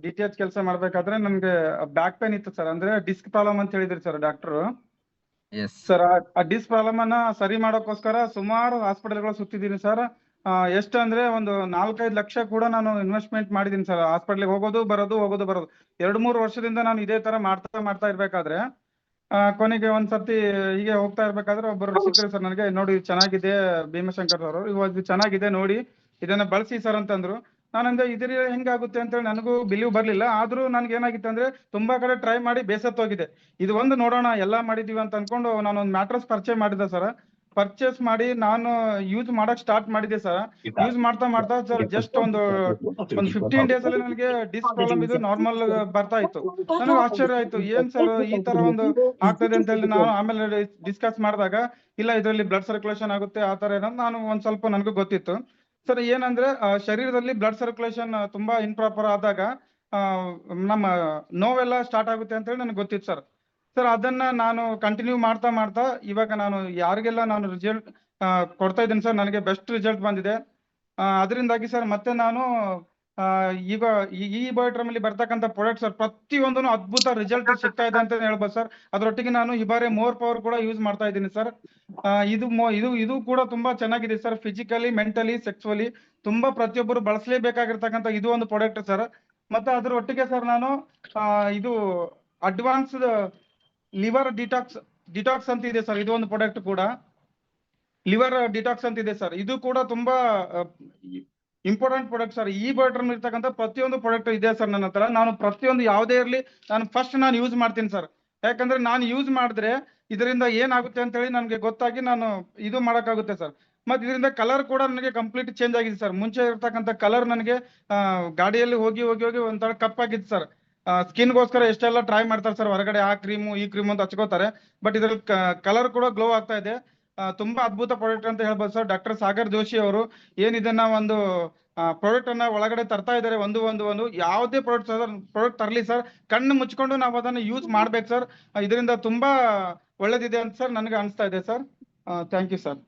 DTH ಕೆಲಸ ಮಾಡ್ಬೇಕಾದ್ರೆ ನನ್ಗೆ ಬ್ಯಾಕ್ ಪೇನ್ ಇತ್ತು ಸರ್. ಅಂದ್ರೆ ಡಿಸ್ಕ್ ಪ್ರಾಬ್ಲಮ್ ಅಂತ ಹೇಳಿದ್ರಿ ಸರ್ ಡಾಕ್ಟರ್. ಎಸ್ ಸರ್ ಆ ಡಿಸ್ಕ್ ಪ್ರಾಬ್ಲಮ್ ಅನ್ನ ಸರಿ ಮಾಡೋಕ್ಕೋಸ್ಕರ ಸುಮಾರು ಹಾಸ್ಪಿಟಲ್ಗಳು ಸುತ್ತಿದ್ದೀನಿ ಸರ್. ಎಷ್ಟು ಅಂದ್ರೆ ಒಂದು 4-5 ಲಕ್ಷ ಕೂಡ ನಾನು ಇನ್ವೆಸ್ಟ್ಮೆಂಟ್ ಮಾಡಿದ್ದೀನಿ ಸರ್. ಹಾಸ್ಪಿಟ್ಲಿಗೆ ಹೋಗೋದು ಬರೋದು 2-3 ವರ್ಷದಿಂದ ನಾನು ಇದೇ ತರ ಮಾಡ್ತಾ ಇರ್ಬೇಕಾದ್ರೆ ಕೊನೆಗೆ ಒಂದ್ಸರ್ತಿ ಹೀಗೆ ಹೋಗ್ತಾ ಇರ್ಬೇಕಾದ್ರೆ ಒಬ್ಬರು ಸಿಕ್ಕರು ಸರ್ ನನಗೆ. ನೋಡಿ ಚೆನ್ನಾಗಿದೆ ಭೀಮಶಂಕರ್ ಅವರು, ಇವಾಗ ಚೆನ್ನಾಗಿದೆ ನೋಡಿ, ಇದನ್ನ ಬಳಸಿ ಸರ್ ಅಂತಂದ್ರು. ನಾನಂದ್ರೆ ಇದ್ರ ಹೆಂಗಾಗುತ್ತೆ ಅಂತ ಹೇಳಿ ನನಗೂ ಬಿಲೀವ್ ಬರ್ಲಿಲ್ಲ. ಆದ್ರೂ ನನ್ಗೆ ಏನಾಗಿತ್ತು ಅಂದ್ರೆ ತುಂಬಾ ಕಡೆ ಟ್ರೈ ಮಾಡಿ ಬೇಸತ್ತೋಗಿದೆ. ಇದು ಒಂದು ನೋಡೋಣ ಎಲ್ಲಾ ಮಾಡಿದೀವಿ ಅಂತ ಅನ್ಕೊಂಡು ನಾನು ಒಂದು ಮ್ಯಾಟ್ರಸ್ ಪರ್ಚೇಸ್ ಮಾಡಿದೆ ಸರ್. ಪರ್ಚೇಸ್ ಮಾಡಿ ನಾನು ಯೂಸ್ ಮಾಡಕ್ ಸ್ಟಾರ್ಟ್ ಮಾಡಿದೆ ಸರ್. ಯೂಸ್ ಮಾಡ್ತಾ ಸರ್ ಜಸ್ಟ್ ಒಂದು 15 ಡೇಸ್ ಅಲ್ಲಿ ನನಗೆ ಡಿಸ್ಕ್ ಪ್ರಾಬ್ಲಮ್ ಇದು ನಾರ್ಮಲ್ ಬರ್ತಾ ಇತ್ತು. ನನಗೆ ಆಶ್ಚರ್ಯ ಆಯ್ತು, ಏನ್ ಸರ್ ಈ ತರ ಒಂದು ಆಗ್ತದೆ ಅಂತ ಹೇಳಿ ನಾನು ಆಮೇಲೆ ಡಿಸ್ಕಸ್ ಮಾಡಿದಾಗ, ಇಲ್ಲ ಇದರಲ್ಲಿ ಬ್ಲಡ್ ಸರ್ಕ್ಯುಲೇಷನ್ ಆಗುತ್ತೆ ಆ ತರ ಏನೋ ನಾನು ಒಂದ್ ಸ್ವಲ್ಪ ನನಗೂ ಗೊತ್ತಿತ್ತು ಸರ್. ಏನಂದ್ರೆ ಶರೀರದಲ್ಲಿ ಬ್ಲಡ್ ಸರ್ಕ್ಯುಲೇಷನ್ ತುಂಬಾ ಇಂಪ್ರಾಪರ್ ಆದಾಗ ನಮ್ಮ ನೋವೆಲ್ಲ ಸ್ಟಾರ್ಟ್ ಆಗುತ್ತೆ ಅಂತ ಹೇಳಿ ನನಗೆ ಗೊತ್ತಿತ್ತು ಸರ್. ಸರ್ ಅದನ್ನ ನಾನು ಕಂಟಿನ್ಯೂ ಮಾಡ್ತಾ ಇವಾಗ ನಾನು ಯಾರಿಗೆಲ್ಲ ನಾನು ರಿಸಲ್ಟ್ ಕೊಡ್ತಾ ಇದ್ದೀನಿ ಸರ್, ನನಗೆ ಬೆಸ್ಟ್ ರಿಸಲ್ಟ್ ಬಂದಿದೆ. ಅದರಿಂದಾಗಿ ಸರ್ ಮತ್ತೆ ನಾನು ಈಗ ಈ ಬಯೋಟ್ರಮ್ ಅಲ್ಲಿ ಬರ್ತಕ್ಕಂಥ ಪ್ರಾಡಕ್ಟ್ ಸರ್ ಪ್ರತಿಯೊಂದನ್ನು ಅದ್ಭುತ ರಿಸಲ್ಟ್ ಸಿಗ್ತಾ ಇದೆ ಅಂತ ಹೇಳ್ಬೋದು ಸರ್. ಅದರೊಟ್ಟಿಗೆ ನಾನು ಈ ಬಾರಿ ಮೋರ್ ಪವರ್ ಕೂಡ ಯೂಸ್ ಮಾಡ್ತಾ ಇದ್ದೀನಿ ಸರ್. ಇದು ಕೂಡ ತುಂಬಾ ಚೆನ್ನಾಗಿದೆ ಸರ್. ಫಿಸಿಕಲಿ, ಮೆಂಟಲಿ, ಸೆಕ್ಸುವಲಿ ತುಂಬಾ ಪ್ರತಿಯೊಬ್ಬರು ಬಳಸಲೇಬೇಕಾಗಿರ್ತಕ್ಕಂಥ ಇದು ಒಂದು ಪ್ರಾಡಕ್ಟ್ ಸರ್. ಮತ್ತೆ ಅದ್ರ ಒಟ್ಟಿಗೆ ಸರ್ ನಾನು ಇದು ಅಡ್ವಾನ್ಸ್ಡ್ ಲಿವರ್ ಡಿಟಾಕ್ಸ್ ಅಂತ ಇದೆ ಸರ್. ಇದು ಒಂದು ಪ್ರಾಡಕ್ಟ್ ಕೂಡ ಲಿವರ್ ಡಿಟಾಕ್ಸ್ ಅಂತ ಇದೆ ಸರ್. ಇದು ಕೂಡ ತುಂಬಾ ಇಂಪಾರ್ಟೆಂಟ್ ಪ್ರಾಡಕ್ಟ್ ಸರ್. ಈ ಬಯೋಟ್ರಮ್ ಇರ್ತಕ್ಕಂಥ ಪ್ರತಿಯೊಂದು ಪ್ರಾಡಕ್ಟ್ ಇದೆ ಸರ್ ನನ್ನ ಹತ್ರ. ನಾನು ಪ್ರತಿಯೊಂದು ಯಾವುದೇ ಇರಲಿ ನಾನು ಯೂಸ್ ಮಾಡ್ತೀನಿ ಸರ್. ಯಾಕಂದ್ರೆ ನಾನು ಯೂಸ್ ಮಾಡಿದ್ರೆ ಇದರಿಂದ ಏನಾಗುತ್ತೆ ಅಂತ ಹೇಳಿ ನನಗೆ ಗೊತ್ತಾಗಿ ನಾನು ಇದು ಮಾಡಕ್ಕಾಗುತ್ತೆ ಸರ್. ಮತ್ತೆ ಇದರಿಂದ ಕಲರ್ ಕೂಡ ನನಗೆ ಕಂಪ್ಲೀಟ್ ಚೇಂಜ್ ಆಗಿದೆ ಸರ್. ಮುಂಚೆ ಇರ್ತಕ್ಕಂಥ ಕಲರ್ ನನಗೆ ಗಾಡಿಯಲ್ಲಿ ಹೋಗಿ ಒಂಥರ ಕಪ್ಪಾಗಿತ್ತು ಸರ್. ಸ್ಕಿನ್ಗೋಸ್ಕರ ಎಷ್ಟೆಲ್ಲ ಟ್ರೈ ಮಾಡ್ತಾರೆ ಸರ್ ಹೊರಗಡೆ, ಆ ಕ್ರೀಮು ಈ ಕ್ರೀಮು ಅಂತ ಹಚ್ಕೋತಾರೆ. ಬಟ್ ಇದ್ರಲ್ಲಿ ಕಲರ್ ಕೂಡ ಗ್ಲೋ ಆಗ್ತಾ ಇದೆ. ತುಂಬಾ ಅದ್ಭುತ ಪ್ರಾಡಕ್ಟ್ ಅಂತ ಹೇಳ್ಬೋದು ಸರ್. ಡಾಕ್ಟರ್ ಸಾಗರ್ ಜೋಶಿ ಅವರು ಏನಿದನ್ನ ಒಂದು ಪ್ರಾಡಕ್ಟ್ ಅನ್ನ ಒಳಗಡೆ ತರ್ತಾ ಇದ್ದಾರೆ. ಒಂದು ಯಾವುದೇ ಪ್ರಾಡಕ್ಟ್ ತರಲಿ ಸರ್, ಕಣ್ಣು ಮುಚ್ಕೊಂಡು ನಾವು ಅದನ್ನ ಯೂಸ್ ಮಾಡ್ಬೇಕು ಸರ್. ಇದರಿಂದ ತುಂಬಾ ಒಳ್ಳೇದಿದೆ ಅಂತ ಸರ್ ನನಗೆ ಅನಿಸ್ತಾ ಇದೆ ಸರ್. Thank you sir.